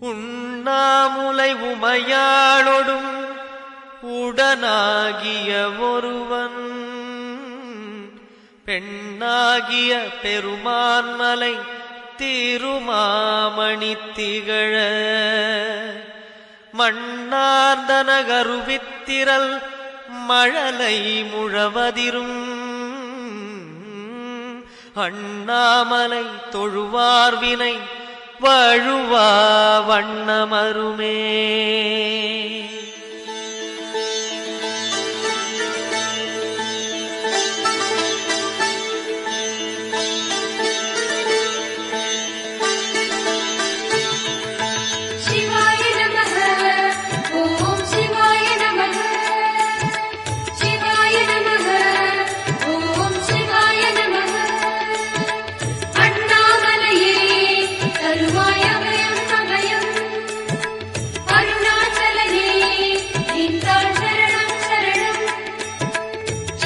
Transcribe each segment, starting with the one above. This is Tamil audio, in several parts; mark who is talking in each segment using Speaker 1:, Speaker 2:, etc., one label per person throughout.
Speaker 1: உண்ணாமுலை உமையாளொடும் உடனாகிய ஒருவன் பெண்ணாகிய பெருமான்மலை திருமாமணி திகழ மண்ணார்ந்தன கருவித்திரல் மழலை முழவதிரும் அண்ணாமலை தொழுவார்வினை வழுவா வண்ணமருமே.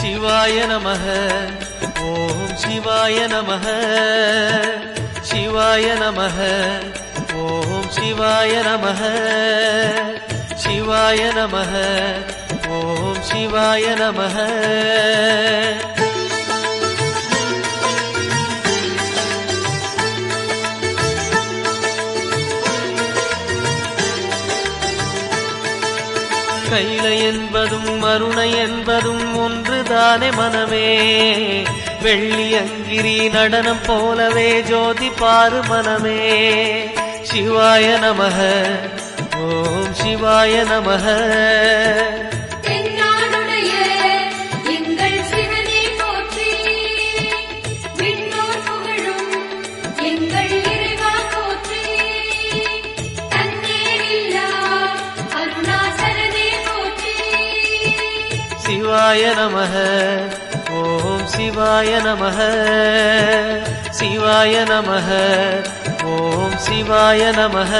Speaker 1: சிவாய நமः ஓம் சிவாய நமः சிவாய நமः ஓம் சிவாய நமः சிவாய நமः ஓம் சிவாய நமः. கைலை என்பதும் மருணை என்பதும் ஒன்றுதானே மனமே. வெள்ளி அங்கிரி நடனம் போலவே ஜோதி பாரு மனமே. சிவாய நமः ஓம் சிவாய நமः. சிவாய நமः ஓம் சிவாய நமः சிவாய நமः ஓம் சிவாய நமः.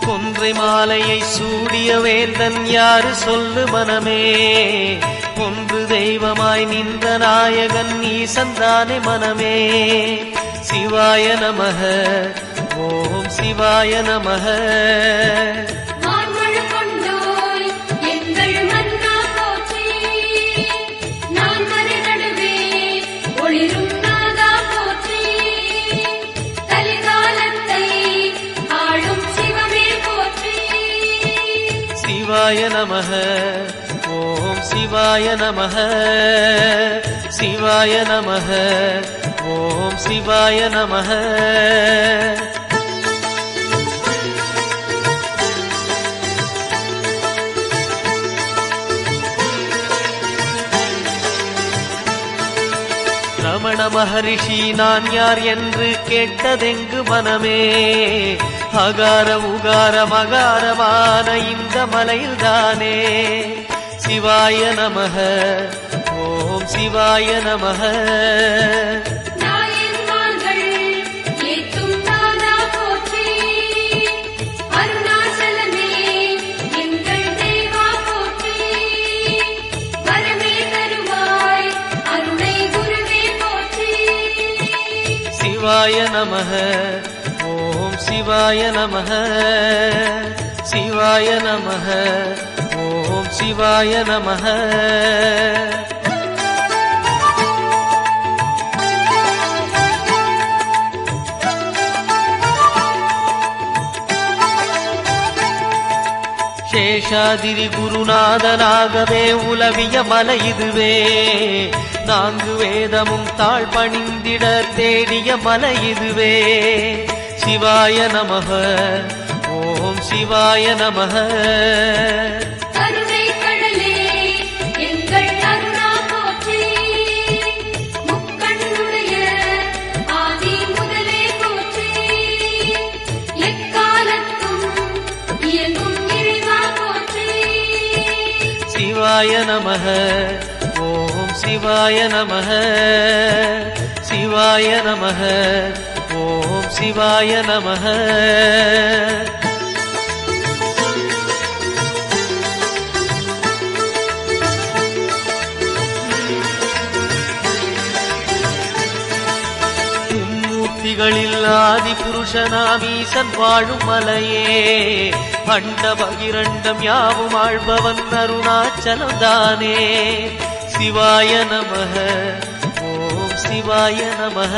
Speaker 1: கொன்றை மாலையை சூடிய வேந்தன் யாரு சொல்லு மனமே. ஒன்று தெய்வமாய் நின்ற நாயகன் ஈசந்தானே மனமே. சிவாய நமः ஓம் சிவாய நமः. சிவாய நமः ஓம் சிவாய நமः சிவாய நமः ஓம் சிவாய நமः. ரமண மகரிஷி நான் யார் என்று கேட்டதெங்கு மனமே. அகார உகார மகாரமான இந்த மலையில்தானே. சிவாய நமः ஓம் சிவாய நமः. சிவாய நமः ஓம் சிவாய நமः சிவாய நமः ஓம் சிவாய நமः. சேஷாதிரி குருநாதனாகவே உலவிய மலை இதுவே. நான்கு வேதமும் தாழ் பணிந்திட தேடிய மலை இதுவே. சிவாய நமः ஓம் சிவாய நமः. சிவாய நமः ஓம் சிவாய நமः சிவாய நமः ஓம் சிவாய நமः. புவிகளில் ஆதி புருஷனாம் ஈசன் வாழும் மலையே அண்ட பகிரண்டம் யாவும் ஆழ்பவன் அருணாச்சலம் தானே. சிவாய நமஹ ஓம் சிவாய நமஹ.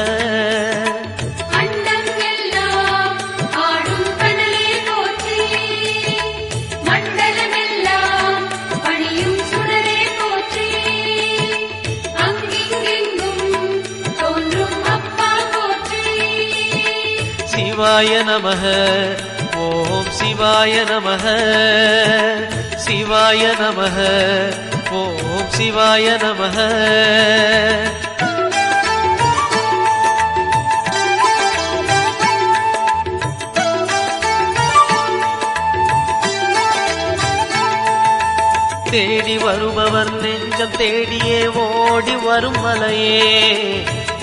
Speaker 1: சிவாய நமஹ ஓம் சிவாய நமஹ. சிவாய நமஹ ஓம் சிவாய நமஹ. தேடி வருபவர் நெஞ்சம் தேடியே ஓடி வரும் மலையே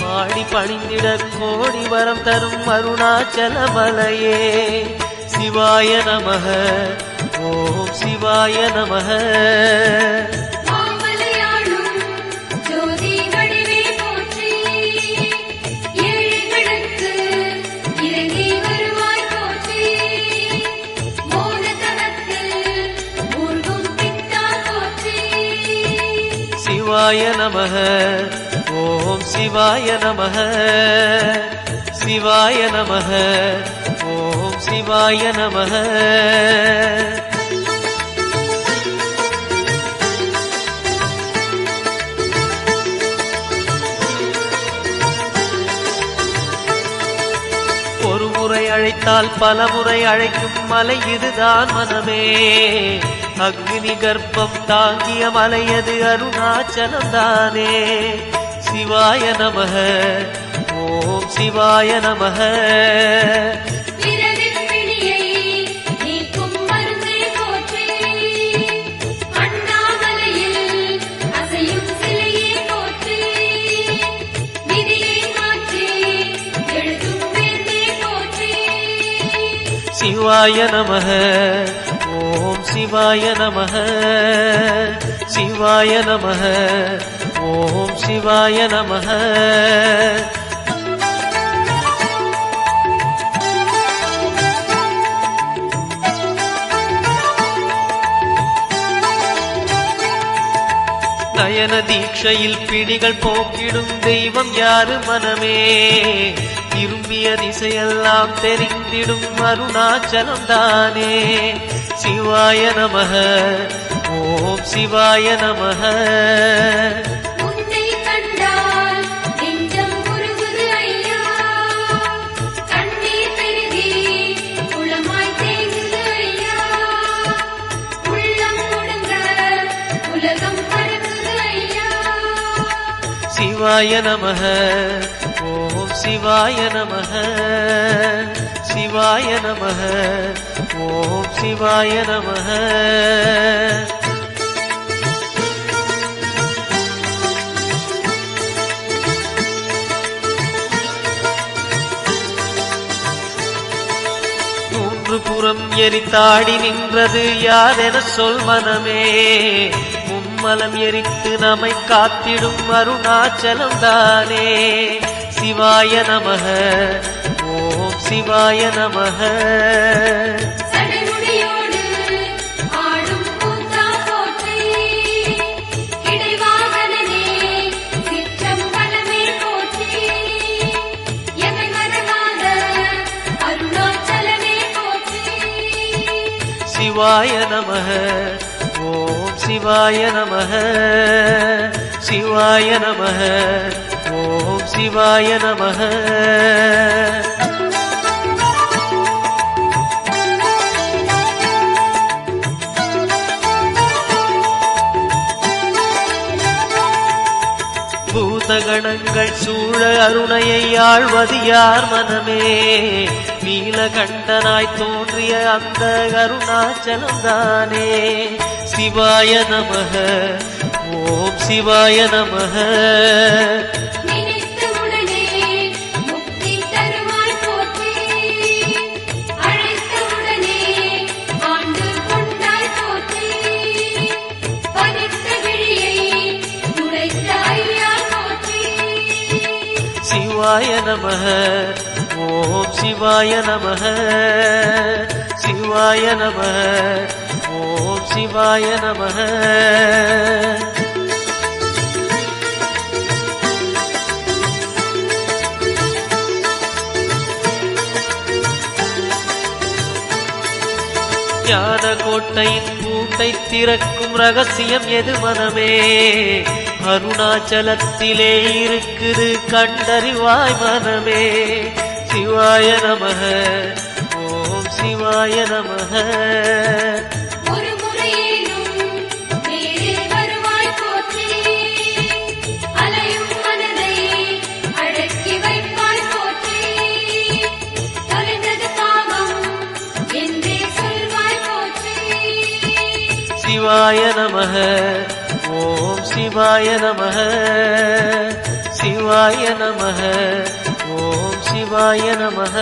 Speaker 1: பாடி பணிந்திட கோடி வரம் தரும் அருணாச்சல மலையே. சிவாய நமஹ ஓம் சிவாய நமஹ. சிவாய நமஹ ஓம் சிவாய நமஹ. சிவாய நமஹ ஓம் சிவாய நமஹ. ஒரு முறை அழைத்தால் பல முறை அழைக்கும் மலை இதுதான் மனமே. அக்னி கர்ப்பம் தாங்கிய மலையது அருணாச்சலம் தானே. சிவாய நமஹ ஓம் சிவாய நமஹ. சிவாய நமஹ ஓம் சிவாய நமஹ. சிவாய நமஹ ஓம் சிவாய நமஹ. நயன தீட்சையில் பிடிகள் போக்கிடும் தெய்வம் யாரு மனமே. திரும்பிய திசையெல்லாம் தெரிந்திடும் அருணாச்சலம் தானே. சிவாய நமஹ ஓம் சிவாய நமஹ. சிவாய நமஹ ஓம் சிவாய நமஹ. சிவாய நமஹ ஓம் சிவாய நமஹ. மூன்று புறம் எரித்தாடி நின்றது யாரென சொல் மனமே. மும்மலம் எரித்து நம்மை காத்திடும் அருணாச்சலம் தானே. சிவாய நமஹ ஓம் சிவாய நமஹ. சிவாய நமஹ ஓம் சிவாய நமஹ. சிவாய நமஹ ஓம் சிவாய நமஹ. பூதகணங்கள் சூழ அருணையை ஆழ்வது யார் மனமே. நீலகண்டனாய் தோன்றிய அந்த அருணாச்சலம் தானே. சிவாய நமஹ ஓம் சிவாய நமஹ. சிவாய நமஹ சிவாய நமः சிவாய நமः ஓம் சிவாய நமः. ஞான கோட்டையின் பூட்டை திறக்கும் ரகசியம் எது மனமே? அருணாச்சலத்திலே இருக்குது கண்டறிவாய் மனமே. சிவாய நமः ஓம் சிவாய நமः. சிவாய நமः ஓம் சிவாய நமः சிவாய நமः ஓம் சிவாய நமः.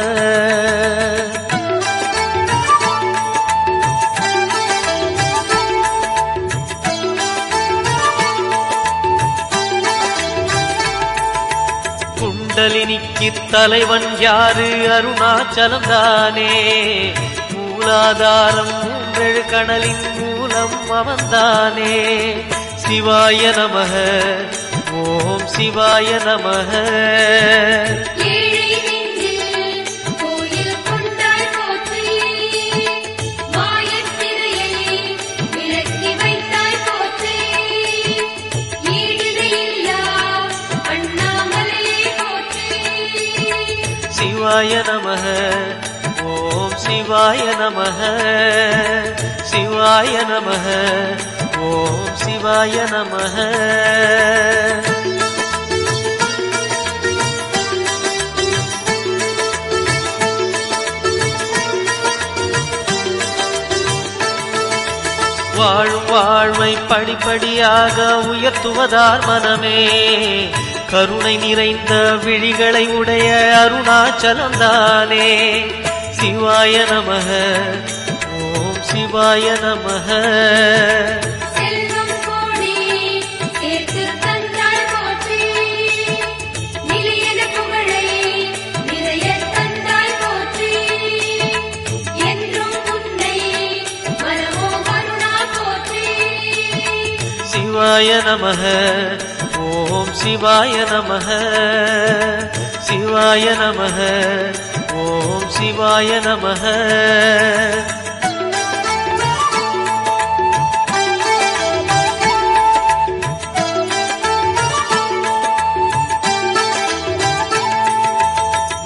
Speaker 1: குண்டலினிக்கு தலைவன் யாரு? அருணாச்சலம் தானே. மூலாதாரம் மூன்றெழு கடலின் மூலம் அவன்தானே. சிவாய நமः ஓம் சிவாய நமः. சிவாய நமः ஓம் சிவாய நமः சிவாய நமः ஓம் சிவாய நமः. வாழும் வாழ்வை படிப்படியாக உயர்த்துவதார் மனமே. கருணை நிறைந்த விழிகளை உடைய அருணாச்சலம் தானே. சிவாய நமः ஓம் சிவாய நமः. சிவாய நமः ஓம் சிவாய நமः சிவாய நமः ஓம் சிவாய நமः.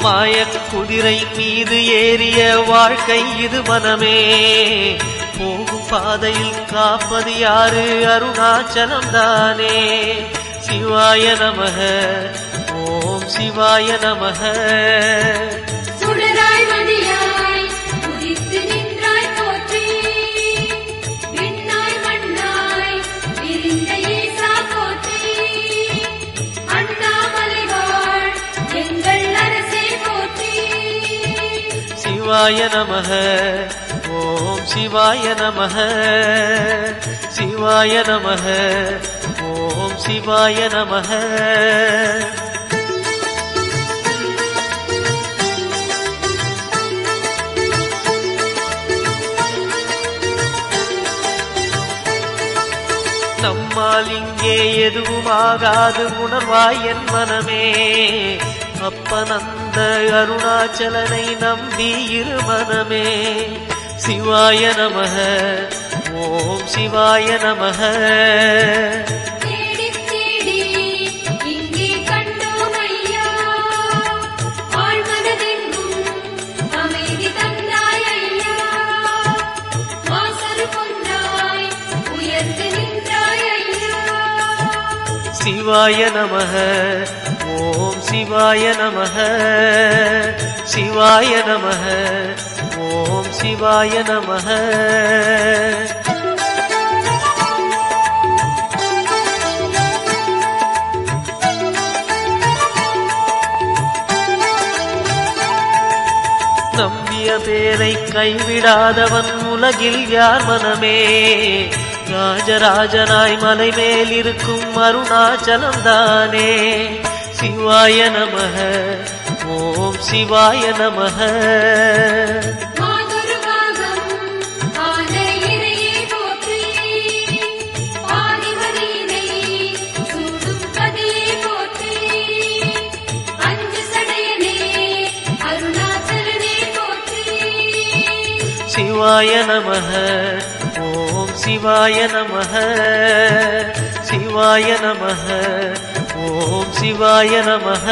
Speaker 1: மாயக் குதிரை மீது ஏறிய வாழ்க்கை இது மனமே. போகும் பாதையில் காப்பது யாரு? அருணாச்சலம் தானே. சிவாய நமः ஓம் சிவாய நமः. சிவாய நமः ஓம் சிவாய நமः சிவாய நமः ஓம் சிவாய நமः. நம்மால் இங்கே எதுவும் ஆகாது உணர்வாய் என் மனமே. அப்பனந்த அருணாச்சலனை நம்பி இரு மனமே. சிவாய நமः ஓம் சிவாய நமः. சிவாய நமः ஓம் சிவாய நமः சிவாய நமः ஓம் சிவாய நமः. நம்பிய பேரை கைவிடாதவன் உலகில் யார் மனமே. ராஜராஜனாய் மலை மேல் இருக்கும் அருணாச்சலம் தானே. சிவாய நமः ஓம் சிவாய நமः. சிவாய நமः. ஓம் சிவாய நமः. சிவாய நமः. ஓம் சிவாய நமः.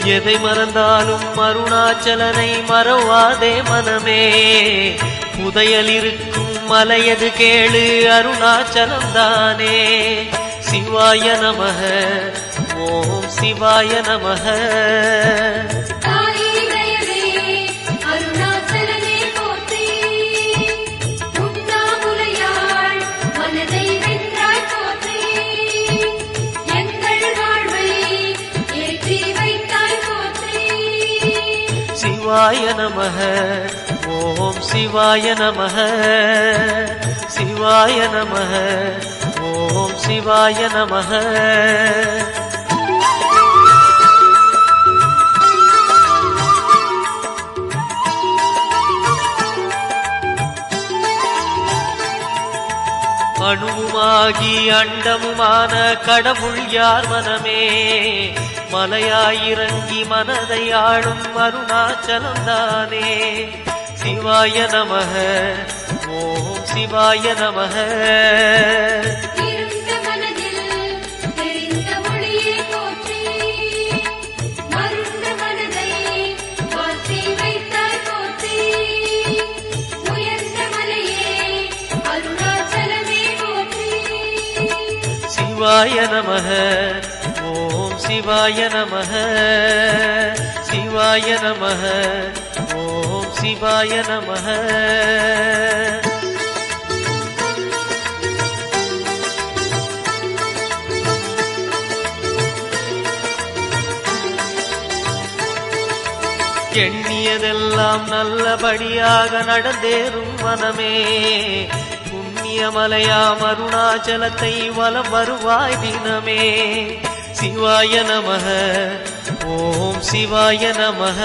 Speaker 1: எதை மறந்தாலும் அருணாச்சலனை மறவாதே மனமே. புதையல் இருக்கும் மலையது கேளு அருணாச்சலம் தானே. சிவாய நமः. ஓம் சிவாய நமः. சிவாய நமः. ஓம் சிவாய நமः. சிவாய நமः. ஓம் சிவாய நமः. அணுவுமாகி அண்டமுமான கடவுள் யார் மனமே. மலையாயிறங்கி மனதை ஆளும் அருணாச்சலம் தானே. சிவாய நமः. ஓம் சிவாய நமः. சிவாய நமः. ஓம் சிவாய நமः. சிவாய நமः. ஓம் சிவாய நமः. எண்ணியதெல்லாம் நல்லபடியாக நடந்தேறும் மனமே. புண்ணியமலையாம் அருணாச்சலத்தை வலம் வருவாய் தினமே. சிவாய நமः. ஓம் சிவாய நமः.